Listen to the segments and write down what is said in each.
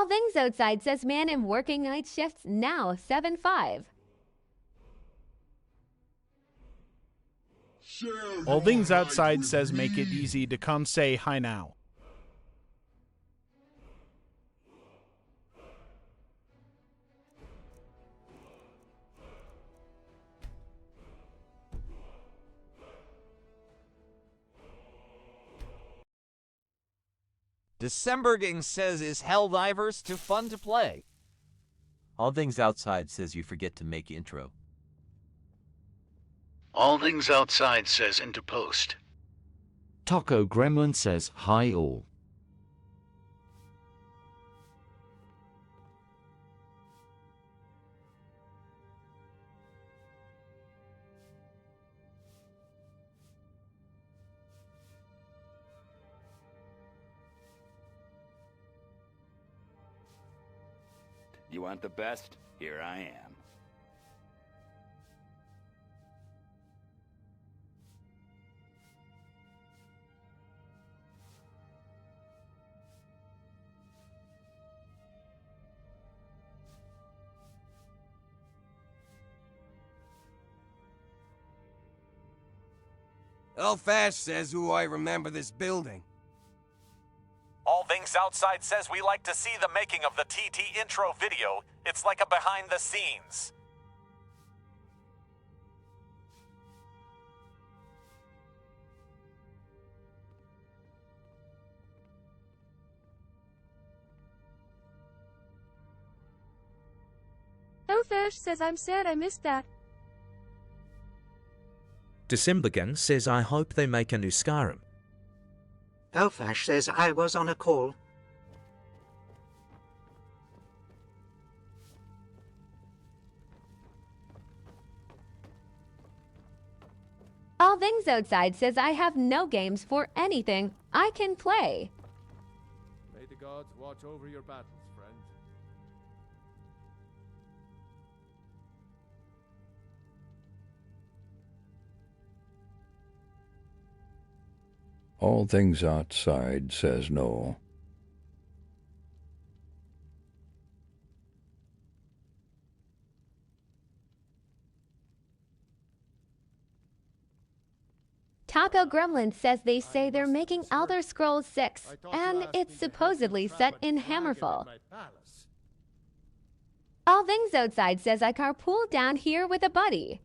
All Things Outside says man in working night shifts now 7-5. All Things Outside says make it easy to come say hi now. Decemberging says, is Helldivers too fun to play? All Things Outside says you forget to make intro. All Things Outside says into post. Taco Gremlin says hi all. You want the best? Here I am. Elfash says, "Ooh, I remember this building." All Things Outside says we like to see the making of the TT intro video. It's like a behind the scenes. Elfash says I'm sad I missed that. Decembergang says I hope they make a new Skyrim. Elfash says I was on a call. All Things Outside says I have no games for anything I can play. May the gods watch over your battles, friend. All Things Outside says no. Taco Gremlin says they say they're making Elder Scrolls 6, and it's supposedly set in Hammerfall. All Things Outside says I carpool down here with a buddy.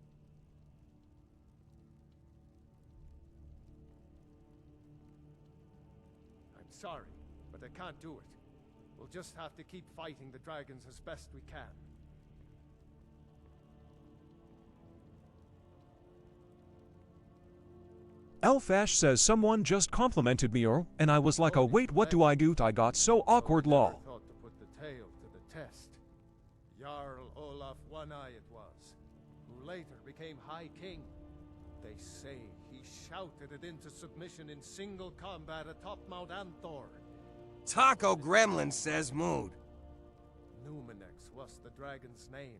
Sorry, but I can't do it. We'll just have to keep fighting the dragons as best we can. Elfash says someone just complimented me, and I was like, oh wait, what do? I got so awkward law. Thought to put the tale to the test. Jarl Olaf One-Eye it was, who later became High King. They say he shouted it into submission in single combat atop Mount Anthor. Taco Gremlin says mood. Numenex was the dragon's name.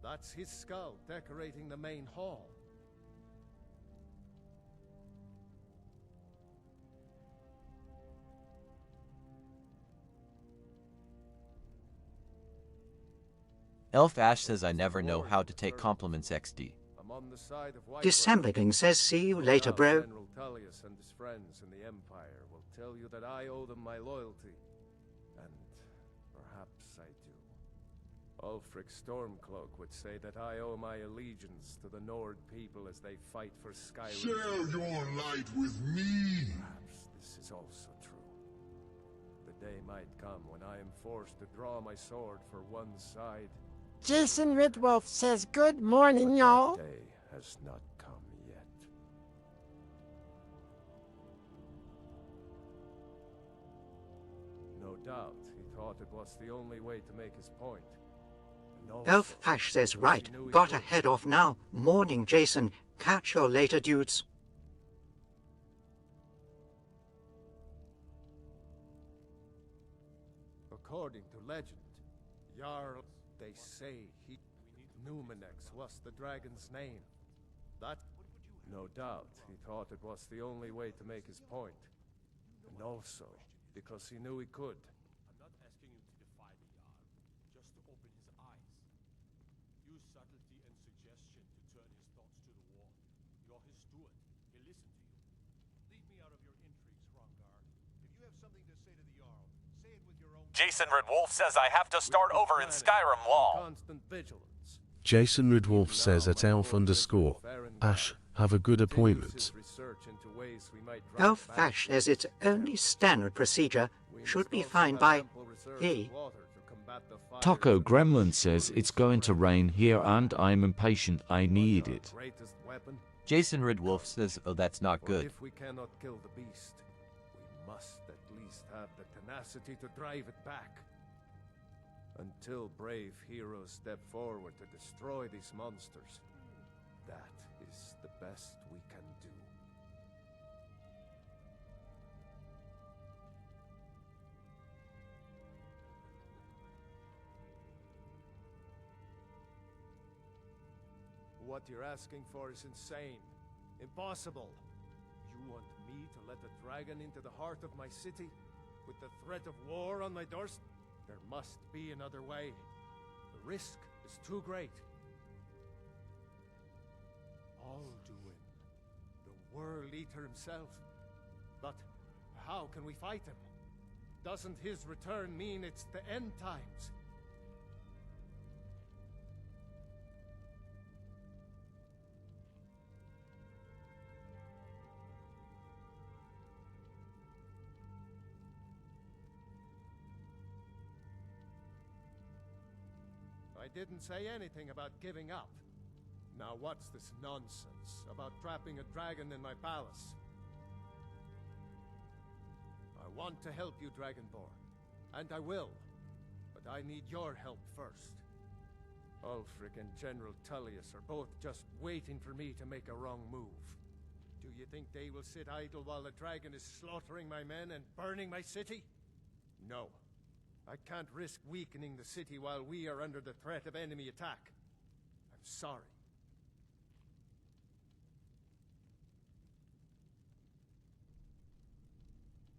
That's his skull decorating the main hall. Elfash says I never know how to take compliments XD. Decembergang says see you later, bro. General Tullius and his friends in the Empire will tell you that I owe them my loyalty. And perhaps I do. Ulfric Stormcloak would say that I owe my allegiance to the Nord people as they fight for Skyrim. Share your light with me! Perhaps this is also true. The day might come when I am forced to draw my sword for one side. Jason Ridwolf says good morning, y'all. That day has not come yet. No doubt, he thought it was the only way to make his point. Elfash says right. Gotta head off now. Morning, Jason. Catch you later, dudes. According to legend, Jarl, they say he... Numenex was the dragon's name. That... No doubt, he thought it was the only way to make his point. And also, because he knew he could. Jason Redwolf says I have to start over in Skyrim Wall. Constant vigilance. Jason Redwolf says at elf_Ash, have a good appointment. Elf Ash says it's only standard procedure. Should be fine by he. Taco Gremlin says it's going to rain here and I'm impatient, I need it. Jason Redwolf says, oh, that's not good. If we cannot kill the beast, we must at least have the tenacity to drive it back. Until brave heroes step forward to destroy these monsters, that is the best we can do. What you're asking for is insane. Impossible. You want me to let a dragon into the heart of my city? With the threat of war on my doorstep? There must be another way. The risk is too great. Alduin, the World Eater himself. But how can we fight him? Doesn't his return mean it's the end times? I didn't say anything about giving up. Now what's this nonsense about trapping a dragon in my palace? I want to help you, Dragonborn, and I will, but I need your help first. Ulfric and General Tullius are both just waiting for me to make a wrong move. Do you think they will sit idle while the dragon is slaughtering my men and burning my city? No. I can't risk weakening the city while we are under the threat of enemy attack. I'm sorry.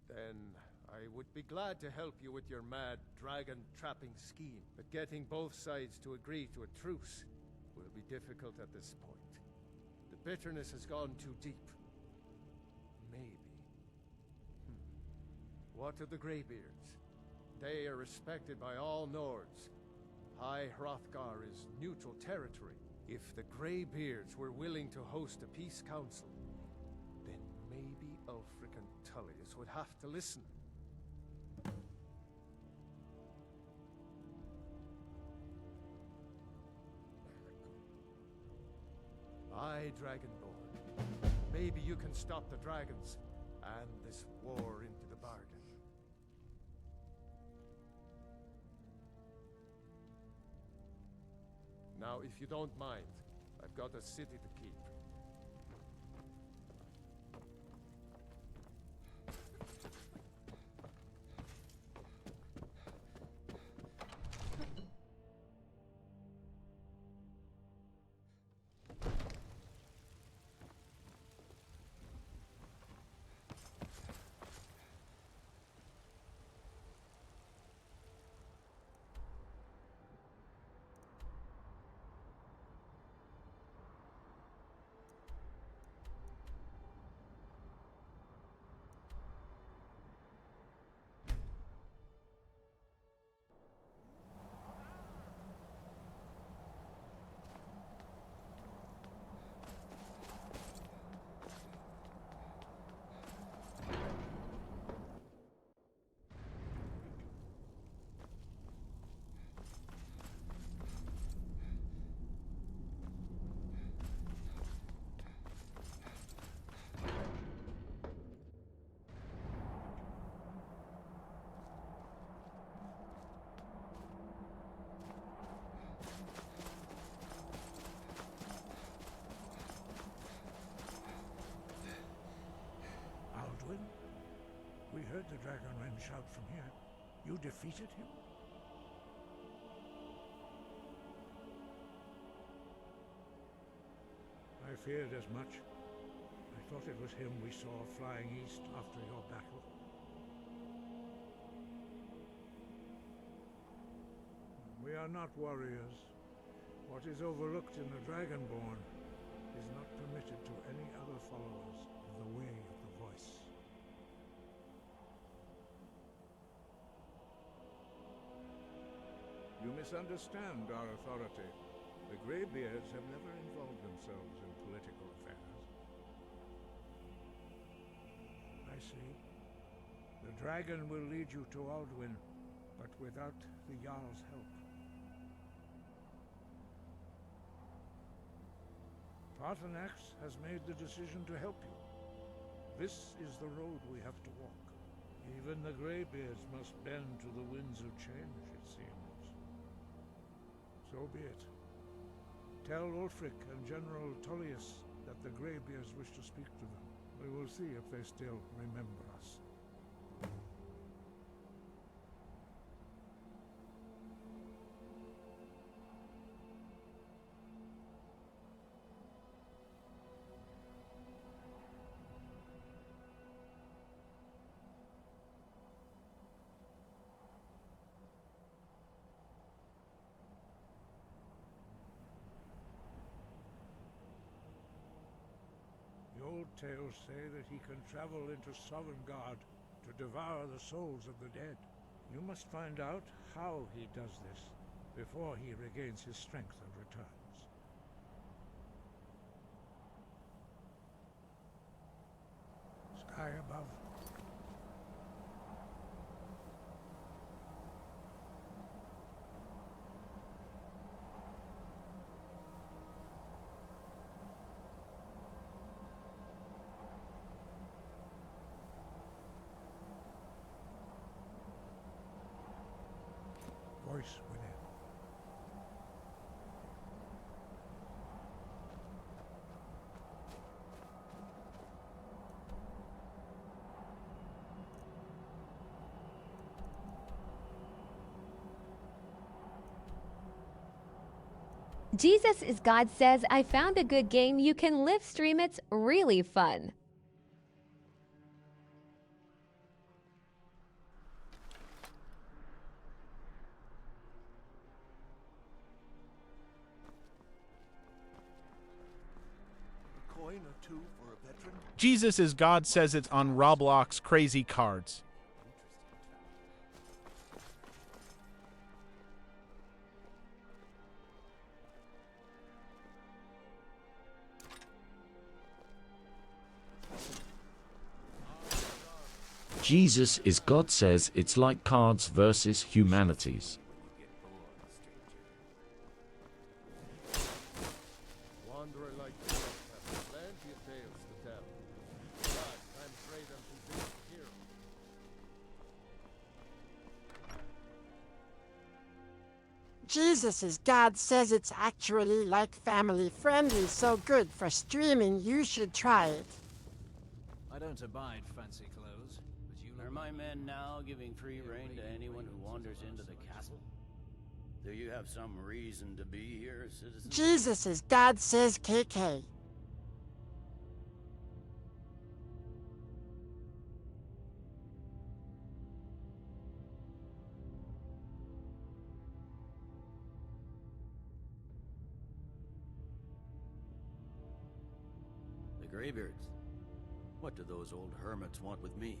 Then I would be glad to help you with your mad dragon-trapping scheme, but getting both sides to agree to a truce will be difficult at this point. The bitterness has gone too deep. Maybe. What of the Greybeards? They are respected by all Nords. High Hrothgar is neutral territory. If the Greybeards were willing to host a peace council, then maybe Ulfric and Tullius would have to listen. Aye, Dragonborn. Maybe you can stop the dragons and this war into the bargain. Now, if you don't mind, I've got a city to keep. We heard the Dragonren shout from here. You defeated him? I feared as much. I thought it was him we saw flying east after your battle. We are not warriors. What is overlooked in the Dragonborn is not permitted to any other followers of the Way of the Voice. misunderstand our authority. The Greybeards have never involved themselves in political affairs. I see. The dragon will lead you to Aldwyn, but without the Jarl's help. Paarthurnax has made the decision to help you. This is the road we have to walk. Even the Greybeards must bend to the winds of change, it seems. So be it. Tell Ulfric and General Tullius that the Greybeards wish to speak to them. We will see if they still remember us. Old tales say that he can travel into Sovngarde to devour the souls of the dead. You must find out how he does this before he regains his strength and returns. Sky above. Voice within. Jesus is God says, I found a good game you can live stream. It's really fun. Coin or two for a veteran? Jesus is God says it's on Roblox Crazy Cards. Jesus is God says it's like Cards versus Humanities. Wanderer like you have plenty of tales to tell. But I'm afraid I'm too busy to hear 'em. Jesus is God says it's actually like family friendly, so good for streaming. You should try it. I don't abide fancy clothes, but you Are my men now giving free rein to anyone who wanders into the castle? Do you have some reason to be here, citizen? Jesus is God says KK. The Greybeards. What do those old hermits want with me?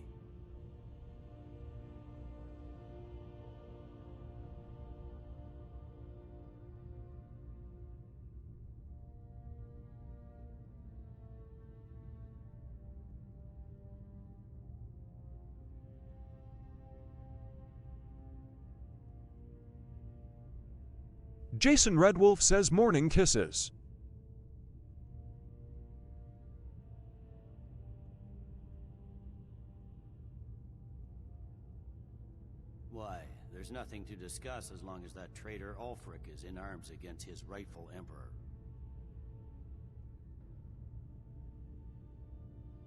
Jason Redwolf says morning kisses. Why, there's nothing to discuss as long as that traitor Ulfric is in arms against his rightful emperor.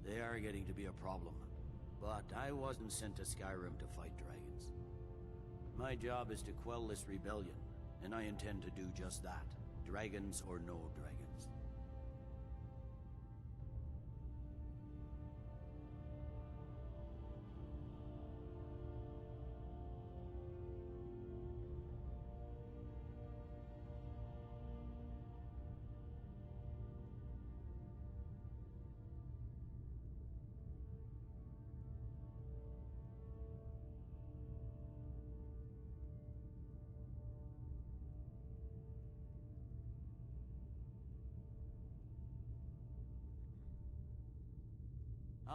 They are getting to be a problem, but I wasn't sent to Skyrim to fight dragons. My job is to quell this rebellion, and I intend to do just that, dragons or no dragons.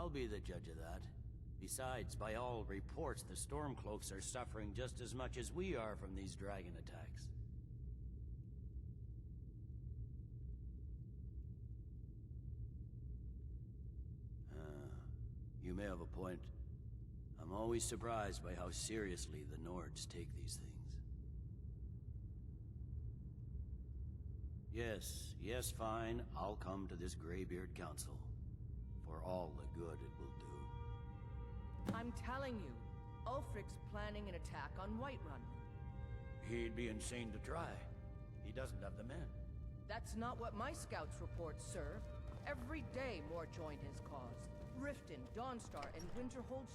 I'll be the judge of that. Besides, by all reports, the Stormcloaks are suffering just as much as we are from these dragon attacks. You may have a point. I'm always surprised by how seriously the Nords take these things. Yes, fine. I'll come to this Greybeard Council. For all the good it will do. I'm telling you, Ulfric's planning an attack on Whiterun. He'd be insane to try. He doesn't have the men. That's not what my scouts report, sir. Every day more join his cause. Riften, Dawnstar, and Winterhold's...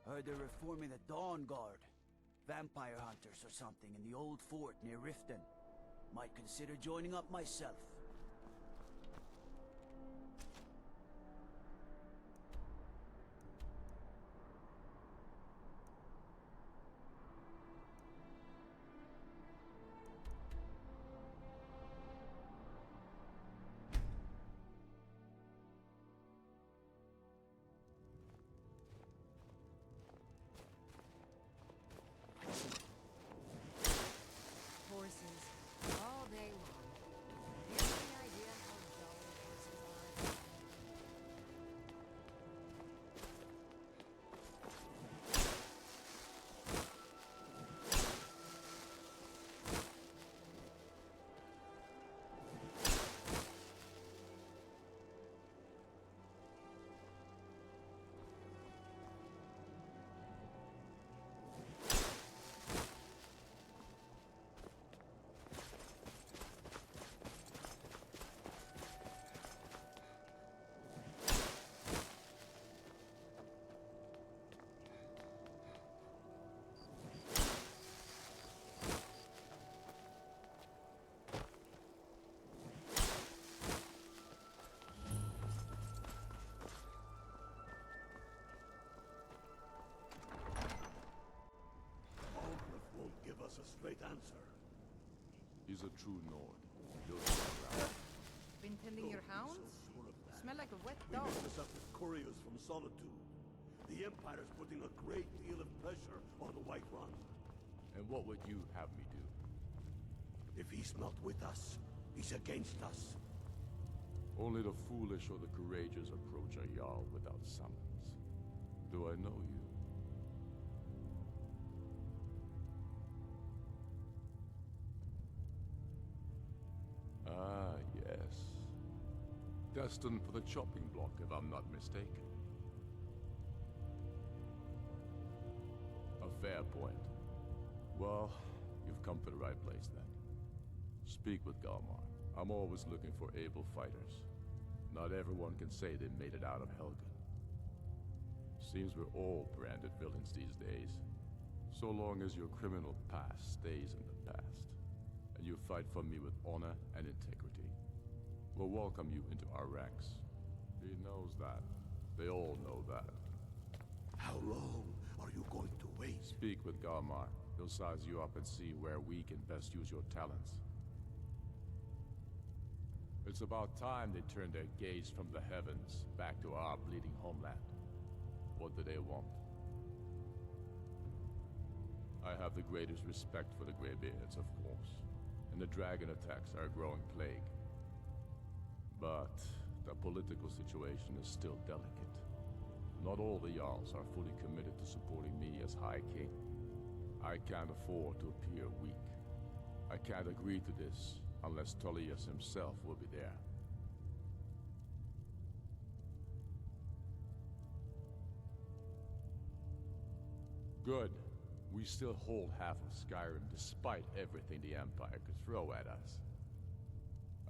Heard they're reforming the Dawn Guard. Vampire hunters or something in the old fort near Riften. Might consider joining up myself. Horses, all day long. Do you have any idea how dull horses are? us a straight answer. He's a true Nord. Been tending your hounds? Sure of that. Smell like a wet We dog. mixed this up with couriers from Solitude. The Empire's putting a great deal of pressure on Whiterun. And what would you have me do? If he's not with us, he's against us. Only the foolish or the courageous approach a Jarl without summons. Do I know you? Ah, yes. Destined for the chopping block, if I'm not mistaken. A fair point. Well, you've come to the right place then. Speak with Galmar. I'm always looking for able fighters. Not everyone can say they made it out of Helgen. Seems we're all branded villains these days. So long as your criminal past stays in the past, and you fight for me with honor and integrity, we'll welcome you into our ranks. He knows that. They all know that. How long are you going to wait? Speak with Galmar. He'll size you up and see where we can best use your talents. It's about time they turned their gaze from the heavens back to our bleeding homeland. What do they want? I have the greatest respect for the Greybeards, of course, and the dragon attacks are a growing plague. But the political situation is still delicate. Not all the Jarls are fully committed to supporting me as High King. I can't afford to appear weak. I can't agree to this unless Tullius himself will be there. Good. We still hold half of Skyrim despite everything the Empire could throw at us.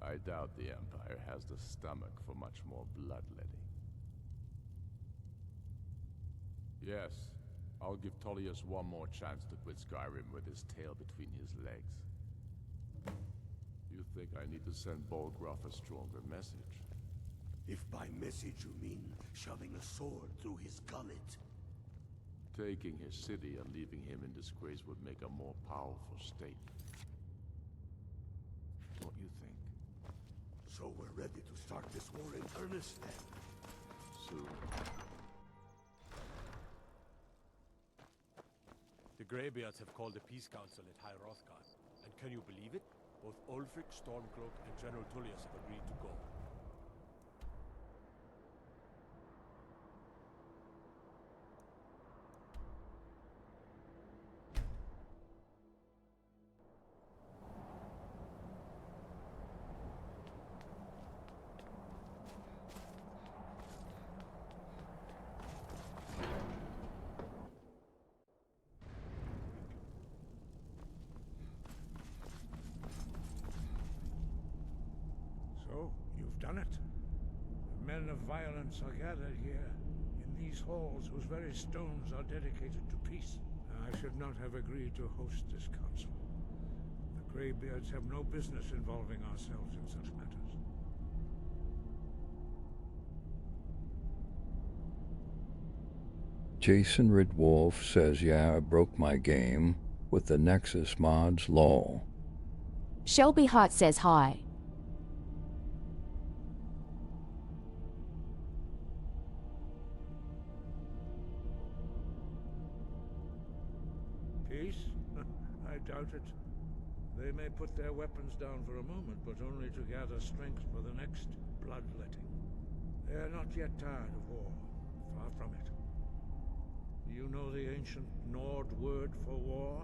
I doubt the Empire has the stomach for much more bloodletting. Yes, I'll give Tullius one more chance to quit Skyrim with his tail between his legs. You think I need to send Bolgraf a stronger message? If by message you mean shoving a sword through his gullet. Taking his city and leaving him in disgrace would make a more powerful statement. Don't you think? So we're ready to start this war in earnest then? soon. The Greybeards have called a peace council at High Rothgard. And can you believe it? Both Ulfric, Stormcloak, and General Tullius have agreed to go. So, you've done it. The men of violence are gathered here, in these halls whose very stones are dedicated to peace. I should not have agreed to host this council. The Greybeards have no business involving ourselves in such matters. Jason Ridwolf says, yeah, I broke my game with the Nexus mods lol. Shelby Hart says hi. Peace? I doubt it. They may put their weapons down for a moment, but only to gather strength for the next bloodletting. They are not yet tired of war. Far from it. Do you know the ancient Nord word for war?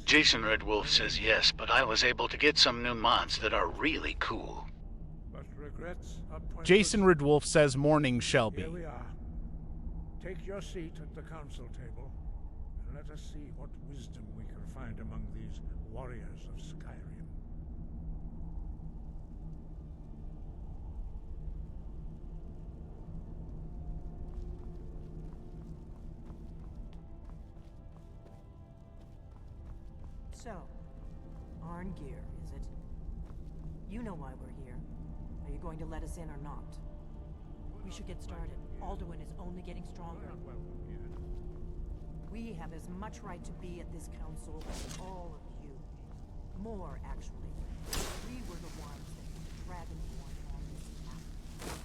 Jason Redwolf says yes, but I was able to get some new mods that are really cool. But regrets are pointless. Jason Ridwolf says morning, Shelby. Here we are. Take your seat at the council table, and let us see what wisdom we can find among these warriors of Skyrim. So, Arngeir, is it? You know why we're here. Are you going to let us in or not? We should get started. Alduin is only getting stronger. We have as much right to be at this council as all of you. More, actually. We were the ones that put the Dragonborn on this path.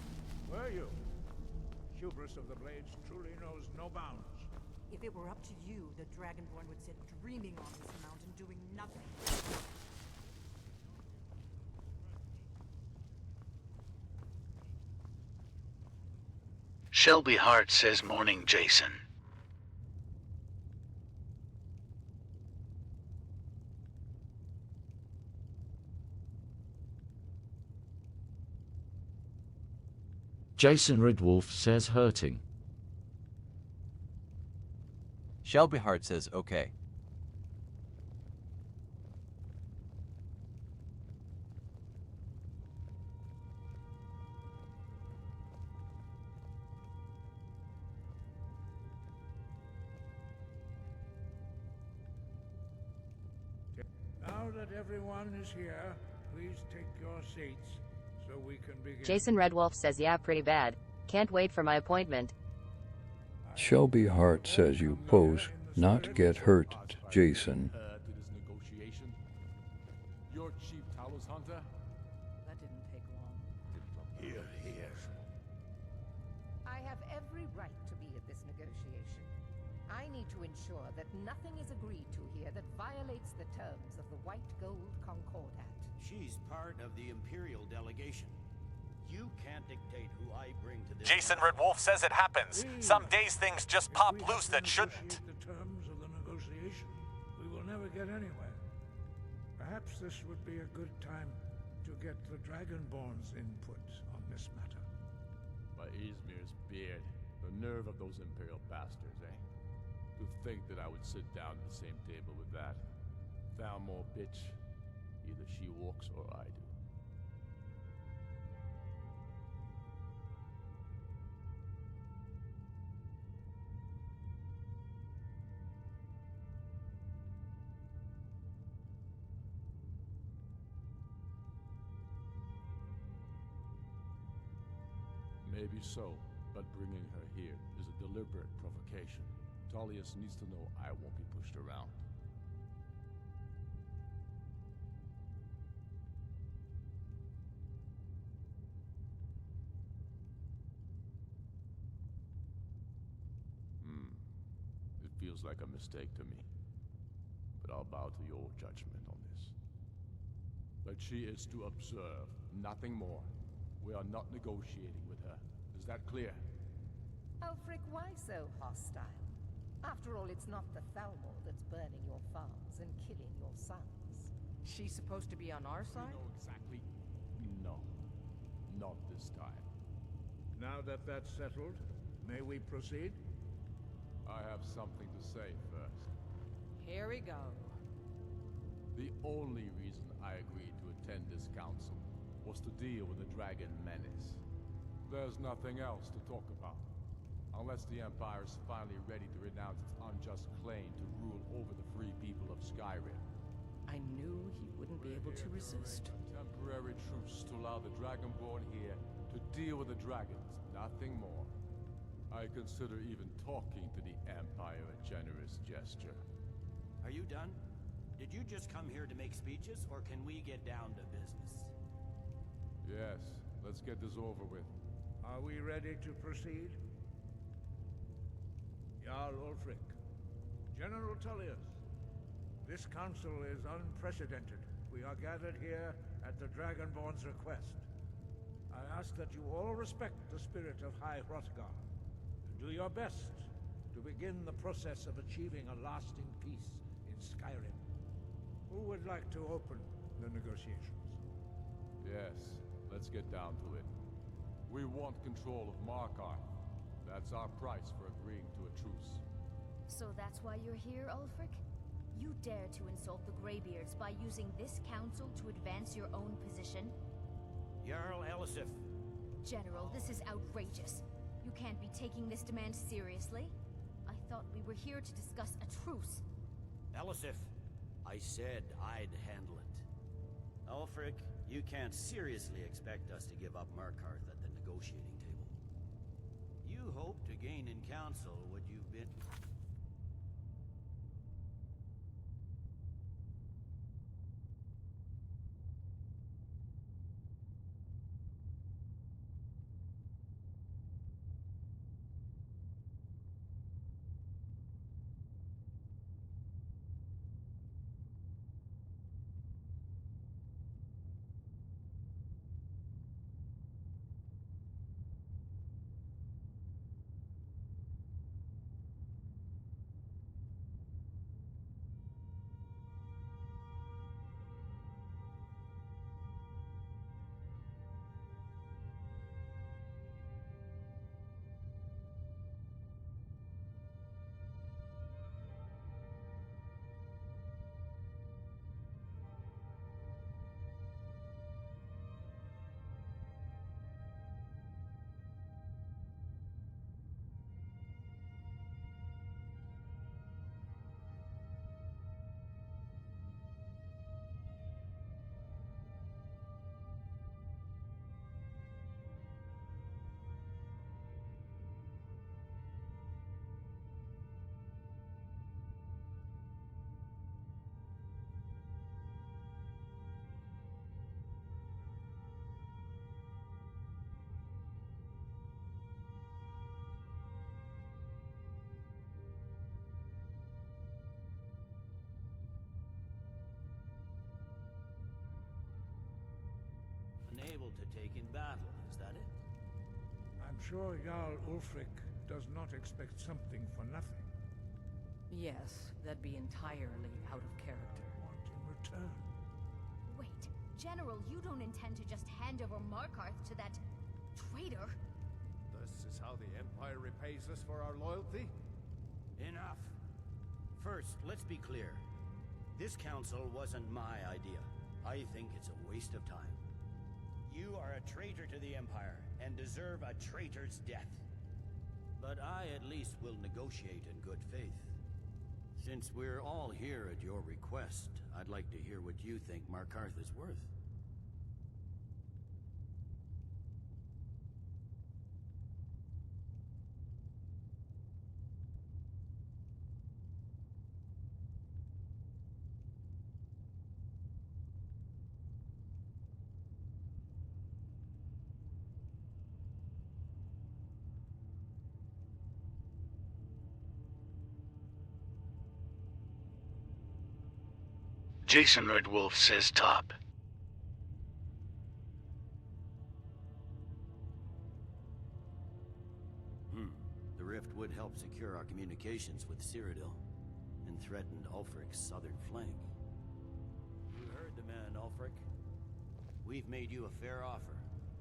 Were you? Hubris of the Blades truly knows no bounds. If it were up to you, the Dragonborn would sit dreaming on this mountain doing nothing. Shelby Hart says morning, Jason. Jason Ridwolf says hurting. Shelby Hart says okay. Now that everyone is here, please take your seats so we can begin. Jason Redwolf says yeah, pretty bad. Can't wait for my appointment. Shelby Hart says you pose not get hurt, Jason. To this negotiation. Your chief Talos hunter? That didn't take long. Here, here. I have every right to be at this negotiation. I need to ensure that nothing is agreed to here that violates the terms of the White Gold Concordat. She's part of the Imperial delegation. You can't dictate who I bring to this. Jason Ridwolf says it happens. Some days things just pop loose that shouldn't. The terms of the negotiation, we will never get anywhere. Perhaps this would be a good time to get the Dragonborn's input on this matter. By Izmir's beard. The nerve of those Imperial bastards, eh? To think that I would sit down at the same table with that. Thalmor bitch. Either she walks or I do. Maybe so, but bringing her here is a deliberate provocation. Tullius needs to know I won't be pushed around. Feels like a mistake to me. But I'll bow to your judgment on this. But she is to observe, nothing more. We are not negotiating with her. Is that clear? Ulfric, why so hostile? After all, it's not the Thalmor that's burning your farms and killing your sons. She's supposed to be on our side? No, exactly. No. Not this time. Now that that's settled, may we proceed? I have something to say first. Here we go. The only reason I agreed to attend this council was to deal with the dragon menace. There's nothing else to talk about. Unless the Empire is finally ready to renounce its unjust claim to rule over the free people of Skyrim. I knew he wouldn't be able to resist. A temporary truce to allow the Dragonborn here to deal with the dragons, nothing more. I consider even talking to the Empire a generous gesture. Are you done? Did you just come here to make speeches, or can we get down to business? Yes, let's get this over with. Are we ready to proceed? Jarl Ulfric, General Tullius, this council is unprecedented. We are gathered here at the Dragonborn's request. I ask that you all respect the spirit of High Hrothgar, and do your best to begin the process of achieving a lasting peace in Skyrim. Who would like to open the negotiations? Yes, let's get down to it. We want control of Markarth. That's our price for agreeing to a truce. So that's why you're here, Ulfric? You dare to insult the Greybeards by using this council to advance your own position? Jarl Elisif. General, this is outrageous. You can't be taking this demand seriously. I thought we were here to discuss a truce. Elisif, I said I'd handle it. Ulfric, you can't seriously expect us to give up Markarth at the negotiating table. You hope to gain in council what you've been... Unable to take in battle, is that it? I'm sure Jarl Ulfric does not expect something for nothing. Yes, that'd be entirely out of character. What in return? Wait, General, you don't intend to just hand over Markarth to that traitor? This is how the Empire repays us for our loyalty? Enough. First, let's be clear. This council wasn't my idea. I think it's a waste of time. You are a traitor to the Empire, and deserve a traitor's death. But I at least will negotiate in good faith. Since we're all here at your request, I'd like to hear what you think Markarth is worth. Jason Red Wolf says top. The rift would help secure our communications with Cyrodiil, and threatened Ulfric's southern flank. You heard the man, Ulfric. We've made you a fair offer.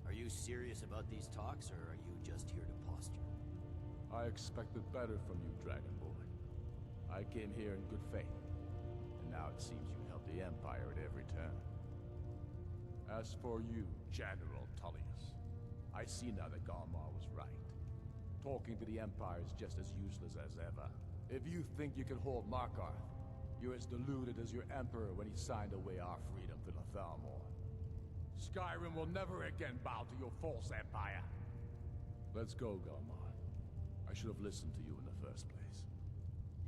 Are you serious about these talks, or are you just here to posture? I expected better from you, Dragon Boy. I came here in good faith, and now it seems you help the Empire at every turn. As for you, General Tullius, I see now that Galmar was right. Talking to the Empire is just as useless as ever. If you think you can hold Markarth, you're as deluded as your Emperor when he signed away our freedom to the Thalmor. Skyrim will never again bow to your false empire. Let's go, Galmar. I should have listened to you in the first place.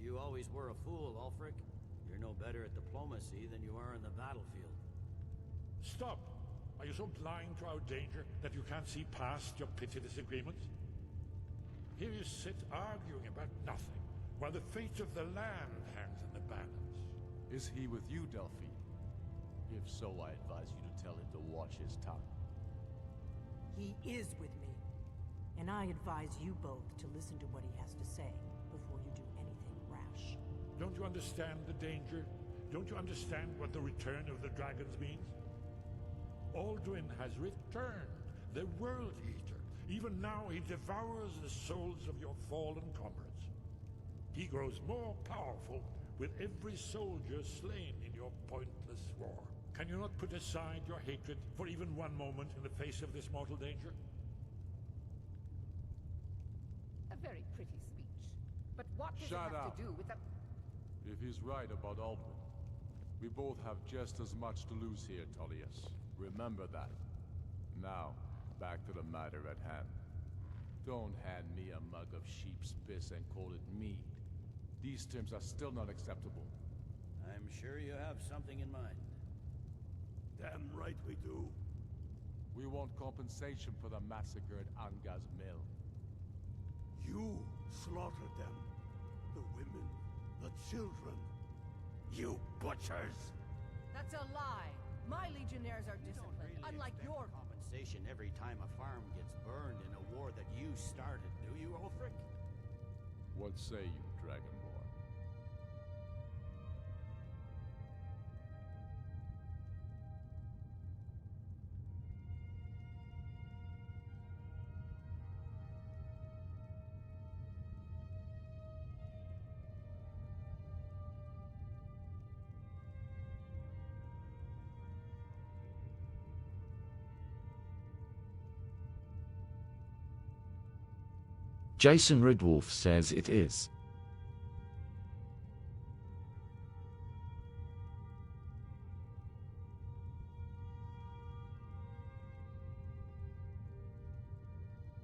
You always were a fool, Ulfric. You're no better at diplomacy than you are in the battlefield. Stop! Are you so blind to our danger that you can't see past your pitiless agreements? Here you sit arguing about nothing, while the fate of the land hangs in the balance. Is he with you, Delphine? If so, I advise you to tell him to watch his tongue. He is with me. And I advise you both to listen to what he has to say before you do anything rash. Don't you understand the danger? Don't you understand what the return of the dragons means? Alduin has returned, the World Eater. Even now he devours the souls of your fallen comrades. He grows more powerful with every soldier slain in your pointless war. Can you not put aside your hatred for even one moment in the face of this mortal danger? A very pretty speech. But what does Shut it have up. to do with the... If he's right about Alduin, we both have just as much to lose here, Tullius. Remember that. Now, back to the matter at hand. Don't hand me a mug of sheep's piss and call it mead. These terms are still not acceptable. I'm sure you have something in mind. Damn right we do. We want compensation for the massacre at Anga's mill. You slaughtered them. The women, the children. You butchers! That's a lie. My legionnaires are disciplined, unlike your... Compensation every time a farm gets burned in a war that you started, do you, Ulfric? What say you, Dragonborn? Jason Redwolf says it is.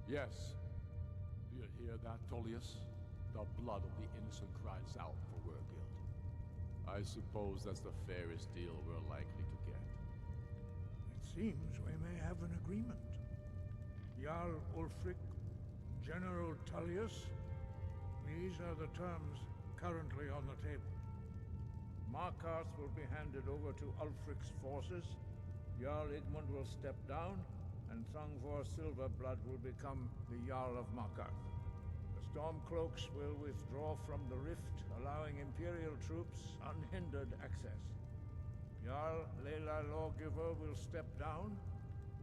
Yes. Do you hear that, Tullius? The blood of the innocent cries out for Wergild. I suppose that's the fairest deal we're likely to get. It seems we may have an agreement. Jarl Ulfric, General Tullius, these are the terms currently on the table. Markarth will be handed over to Ulfric's forces, Jarl Igmund will step down, and Thongvor Silverblood will become the Jarl of Markarth. The Stormcloaks will withdraw from the rift, allowing Imperial troops unhindered access. Jarl Leila Lawgiver will step down,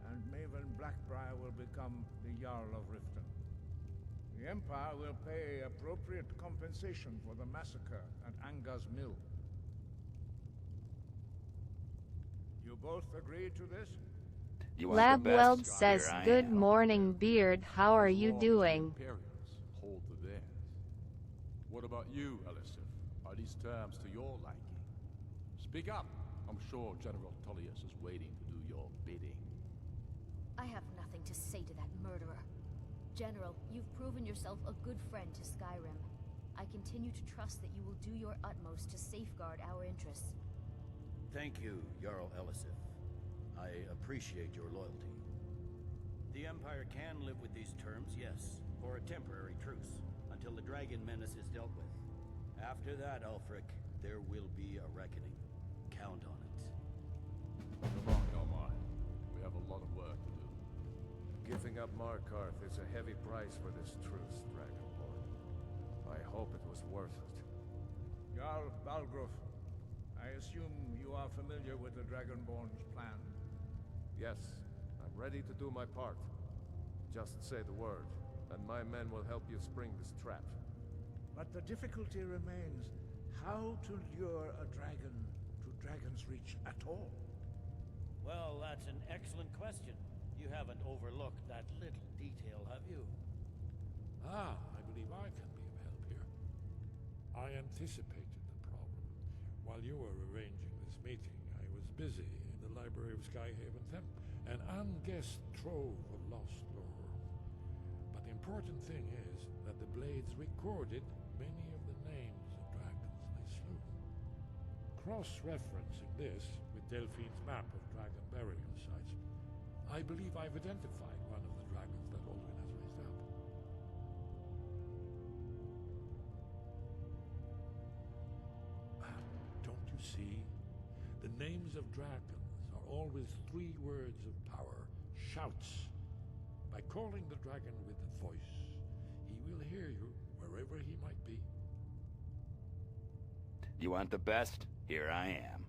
and Maven Blackbriar will become the Jarl of Riften. The Empire will pay appropriate compensation for the massacre at Anga's mill. You both agree to this? Labweld says, "Good morning, Beard. How are you doing?" Imperials hold to theirs. What about you, Elisif? Are these terms to your liking? Speak up. I'm sure General Tullius is waiting to do your bidding. I have nothing to say to that murderer. General, you've proven yourself a good friend to Skyrim. I continue to trust that you will do your utmost to safeguard our interests. Thank you, Jarl Elisif. I appreciate your loyalty. The Empire can live with these terms, yes, for a temporary truce, until the dragon menace is dealt with. After that, Ulfric, there will be a reckoning. count on it. Come on, Omar. We have a lot of work to do. Giving up Markarth is a heavy price for this truce, Dragonborn. I hope it was worth it. Jarl Balgruuf, I assume you are familiar with the Dragonborn's plan? Yes, I'm ready to do my part. Just say the word, and my men will help you spring this trap. But the difficulty remains how to lure a dragon to Dragon's Reach at all. Well, that's an excellent question. You haven't overlooked that little detail, have you? Ah, I believe I can be of help here. I anticipated the problem. While you were arranging this meeting, I was busy in the library of Skyhaven Temple, an unguessed trove of lost lore. But the important thing is that the blades recorded many of the names of dragons they slew. Cross-referencing this with Delphine's map of dragon burial sites, I believe I've identified one of the dragons that Alduin has raised up. Don't you see? The names of dragons are always 3 words of power, shouts. By calling the dragon with the voice, he will hear you wherever he might be. You want the best? Here I am.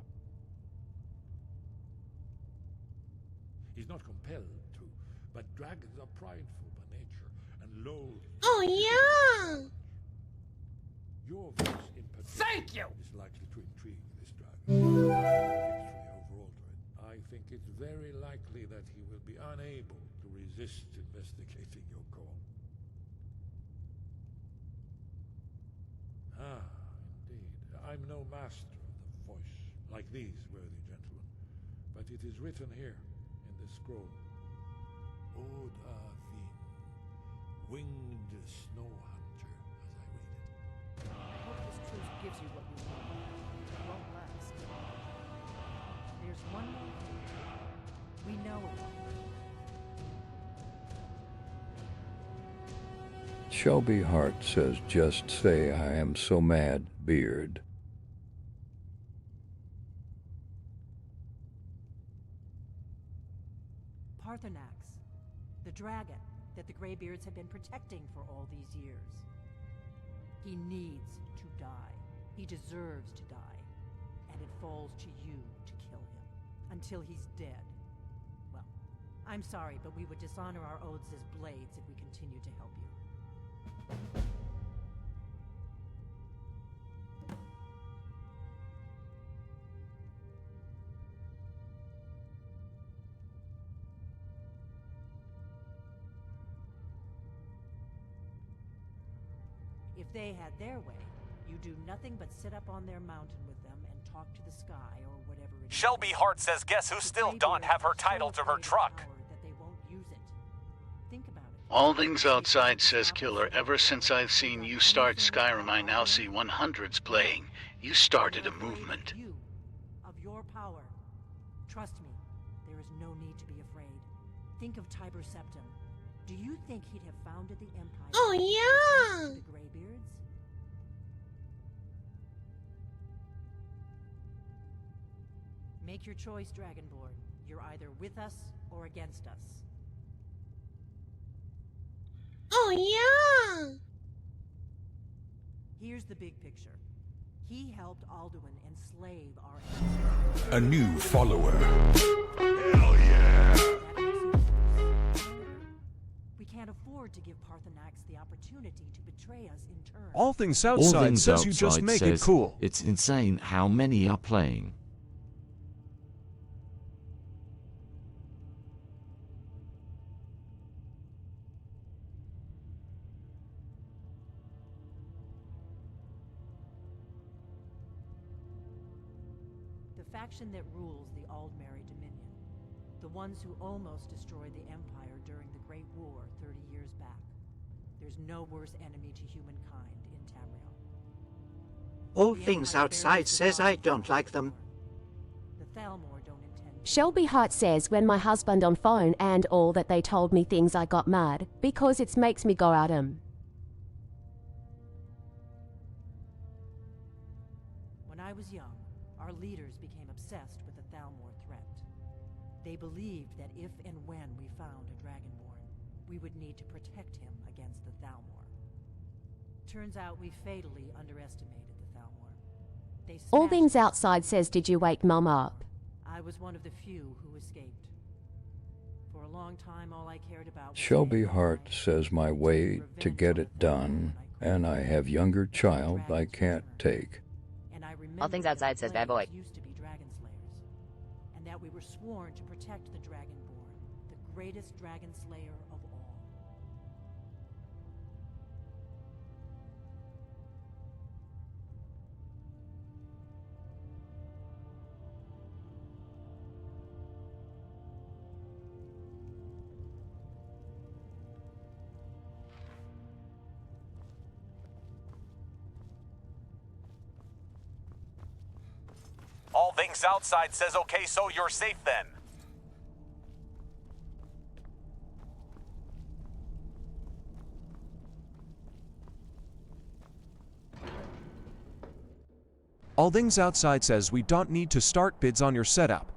He's not compelled to, but dragons are prideful by nature and loathe. Oh, yeah! Your voice in particular Thank you! is likely to intrigue this dragon. Victory over Alduin. I think it's very likely that he will be unable to resist investigating your call. Ah, indeed. I'm no master of the voice, like these worthy gentlemen, but it is written here in this scroll. Odavin, winged snow hunter, as I read it. I hope this truce gives you what you want. It won't last. There's one more thing. We know it. Shelby Hart says, just say I am so mad, Beard. Parthenax, the dragon that the Greybeards have been protecting for all these years. He needs to die. He deserves to die. And it falls to you to kill him. Until he's dead. Well, I'm sorry, but we would dishonor our oaths as blades if we continue to help you. If they had their way, you do nothing but sit up on their mountain with them and talk to the sky or whatever it is. Shelby Hart says guess who still don't have her title to her truck. That they won't use it. Think about it. All things outside, says Killer. Ever since I've seen you start Skyrim, I now see 100s playing. You started a movement. You, of your power. Trust me, there is no need to be afraid. Think of Tiber Septim. Do you think he'd have founded the Empire? Oh, yeah! The Greybeards? Make your choice, Dragonborn. You're either with us or against us. Oh, yeah! Here's the big picture. He helped Alduin enslave our ancestors. A new follower. Hell yeah! We can't afford to give Parthenax the opportunity to betray us in turn. All Things All Outside Things says you just Outside make says it cool. It's insane how many are playing. The faction that rules the Aldmeri Dominion. The ones who almost destroyed the Empire during the Great War 30 years back. There's no worse enemy to humankind in Tamriel. All Things Outside says I don't like them. The Thalmor don't intend. Shelby Hart says when my husband on phone and all that they told me things I got mad because it makes me go out 'em. When I was young, our leaders became obsessed with the Thalmor threat. They believed that if and when we found a Dragonborn, we would need to protect him against the Thalmor. Turns out we fatally underestimated the Thalmor. They All smashed things us. outside says, did you wake Mum up? I was one of the few who escaped. For a long time, all I cared about was Shelby staying Hart alive, says my taking way to revenge get on it the Thalmor done, when I could. and I have younger child I Dragons can't returned. take. And I All remembered things that outside the says bad boy. players used to be dragon slayers, and that we were sworn to protect the Dragonborn, the greatest dragon slayer of all. All things outside says okay, so you're safe then. All things outside says we don't need to start bids on your setup.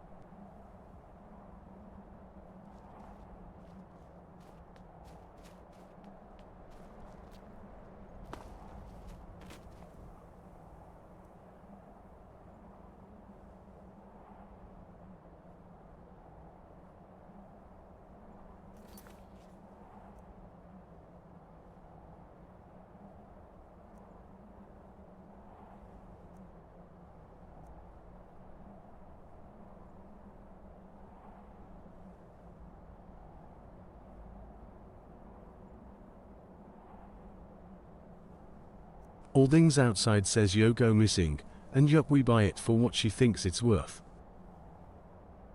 All things outside says yo go missing, and yup we buy it for what she thinks it's worth.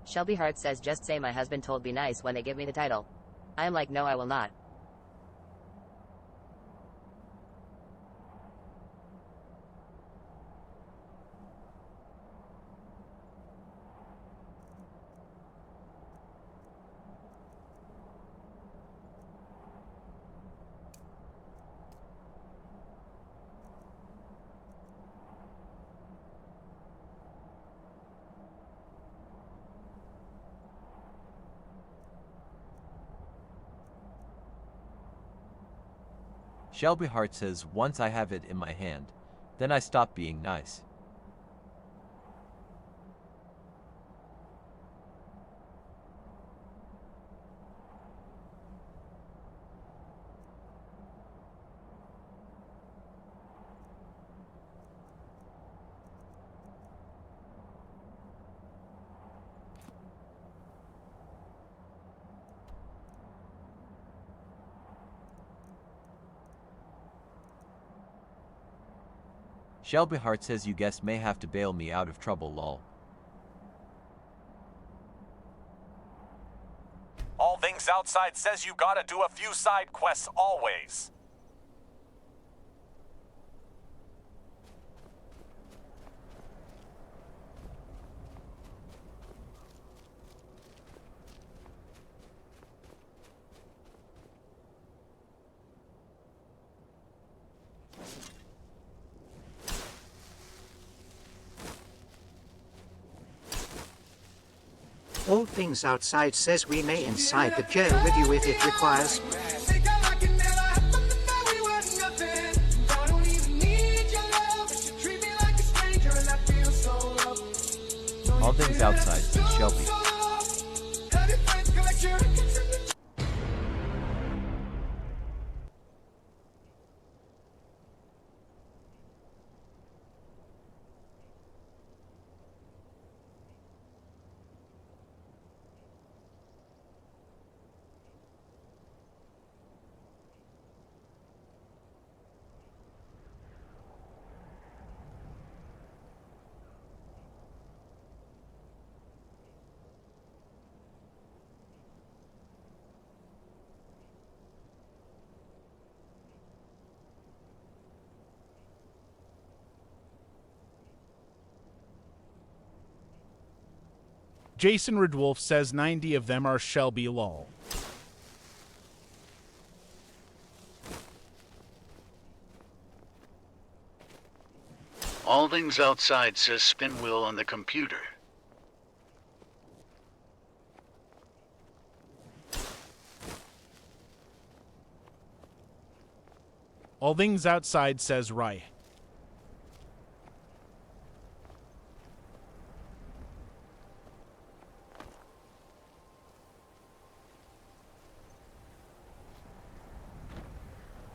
Shelby Hart says just say my husband told be nice when they give me the title. I am like no I will not. Shelby Hart says once I have it in my hand, then I stop being nice. Shelby Hart says you guess may have to bail me out of trouble lol. All things outside says you gotta do a few side quests always. All things outside says we may inside the jail with you if it requires. All things outside says Shelby. Jason Redwolf says 90 of them are Shelby lol. All All things outside says Spinwheel on the computer. All things outside says Rye.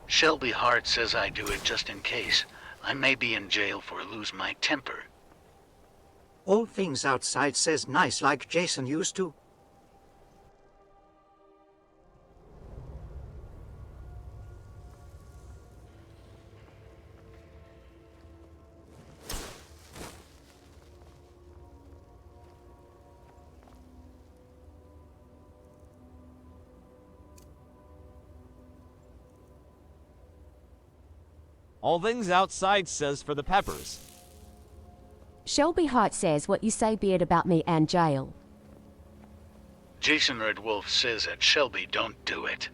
Shelby Hart says I do it just in case. I may be in jail for lose my temper. All things outside says nice like Jason used to. All things outside says for the peppers. Shelby Hart says what you say, Beard, about me and jail. Jason Red Wolf says that Shelby don't do it.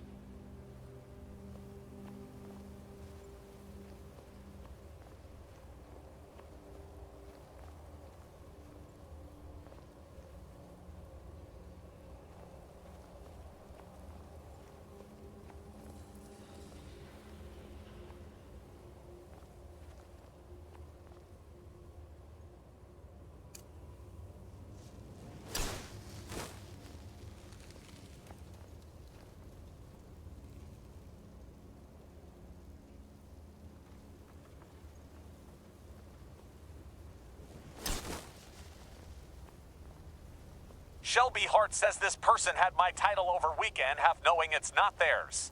Shelby Hart says this person had my title over weekend, half knowing it's not theirs.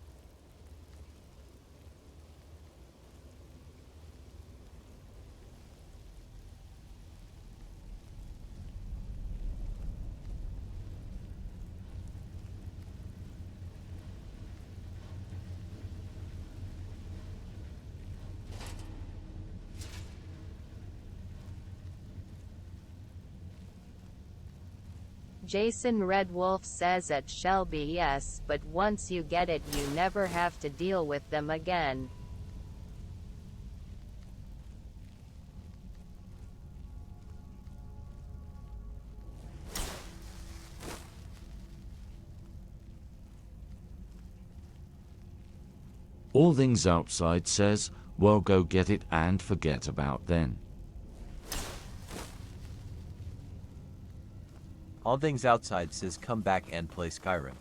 Jason Red Wolf says at Shelby yes, but once you get it you never have to deal with them again. All things outside says, well, go get it and forget about then. All things outside says come back and play Skyrim.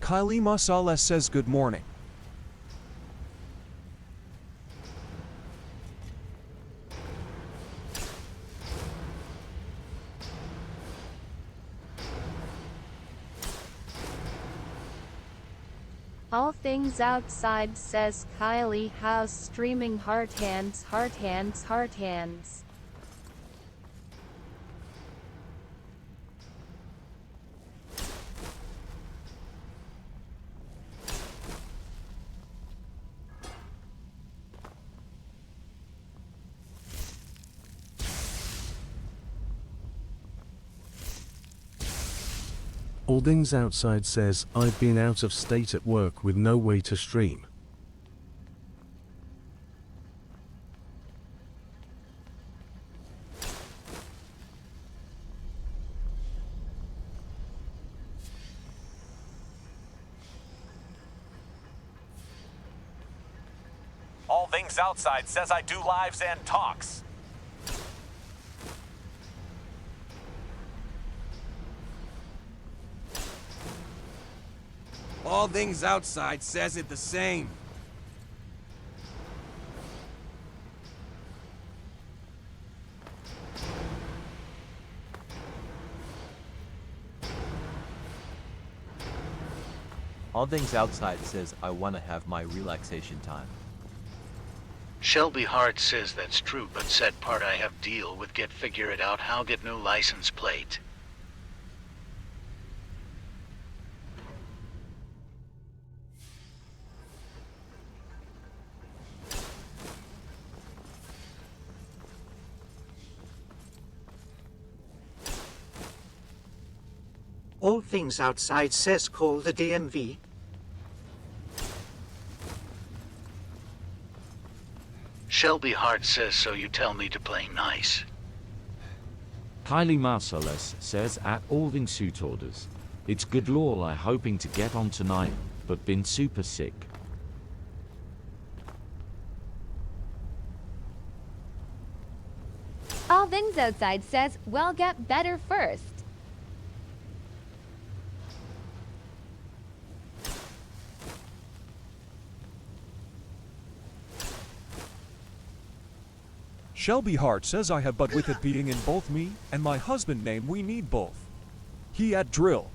Kylie Masala says good morning. All things outside says Kylie House streaming heart hands, heart hands, heart hands. Aldings Outside says, I've been out of state at work with no way to stream. All things outside says I do lives and talks. All things outside says it the same. All things outside says I want to have my relaxation time. Shelby Hart says that's true, but said part I have deal with get figure it out how get new license plate. All things outside says call the DMV. Shelby Hart says so you tell me to play nice. Kylie Marcellus says at Alding suit orders. It's good law I hoping to get on tonight, but been super sick. All Things Outside says, well, get better first. Shelby Hart says I have but with it being in both me and my husband name we need both. He at drill.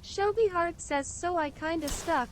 Shelby Hart says so I kinda stuck.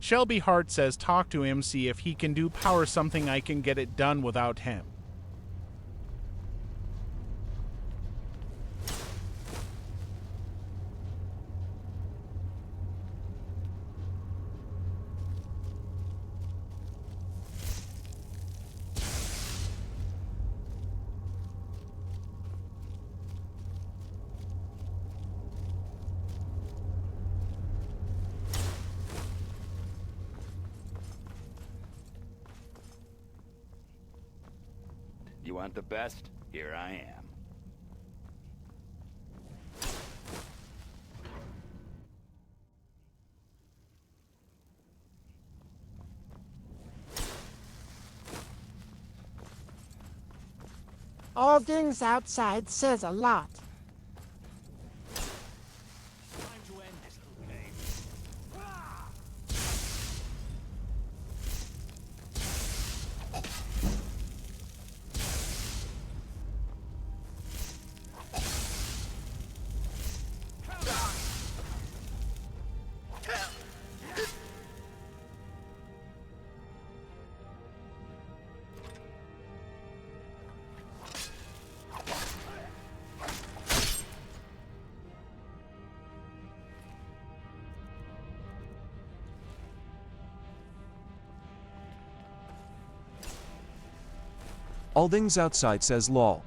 Shelby Hart says talk to him, see if he can do power something I can get it done without him. You want the best? Here I am. All Things Outside says a lot. All Things Outside says lol.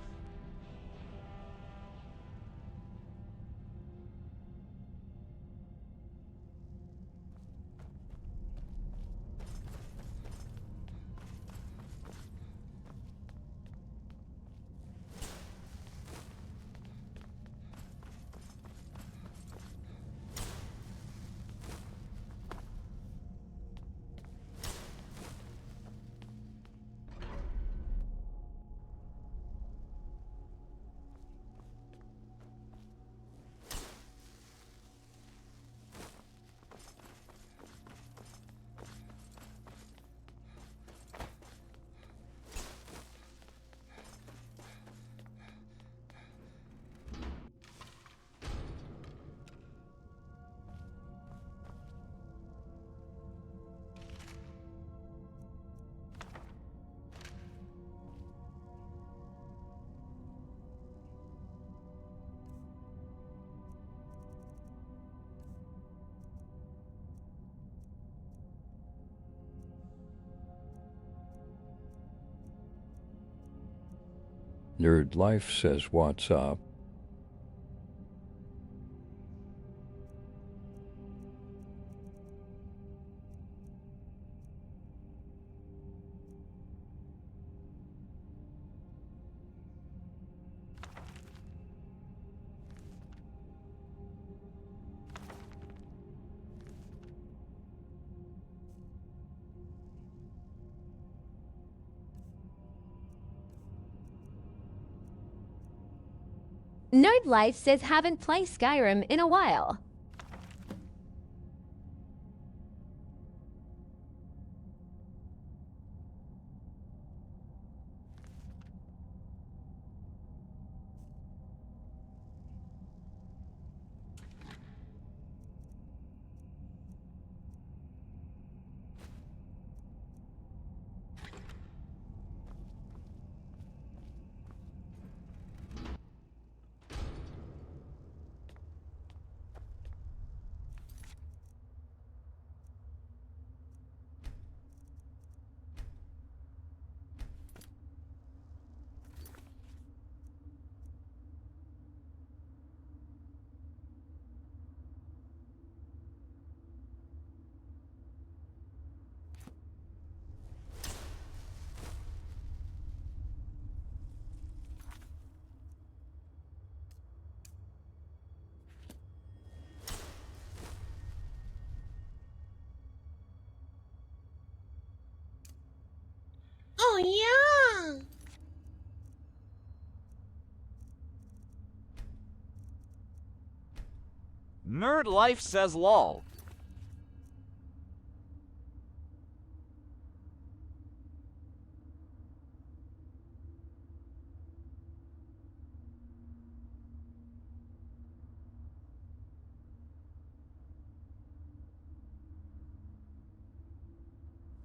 Nerd Life says what's up. Nerd Life says haven't played Skyrim in a while. Oh, yeah! Nerd Life says lol.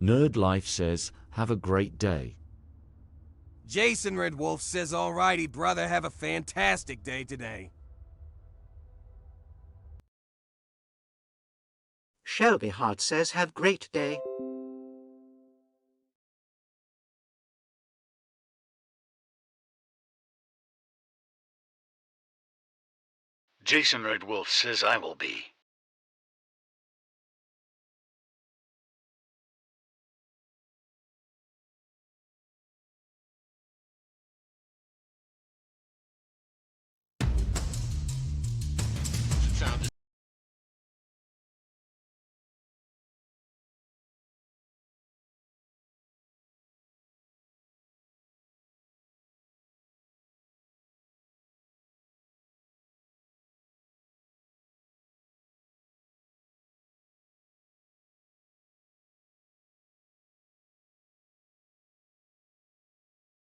Nerd Life says, have a great day. Jason Red Wolf says, alrighty, brother, have a fantastic day today. Shelby Hart says, have great day. Jason Red Wolf says I will be.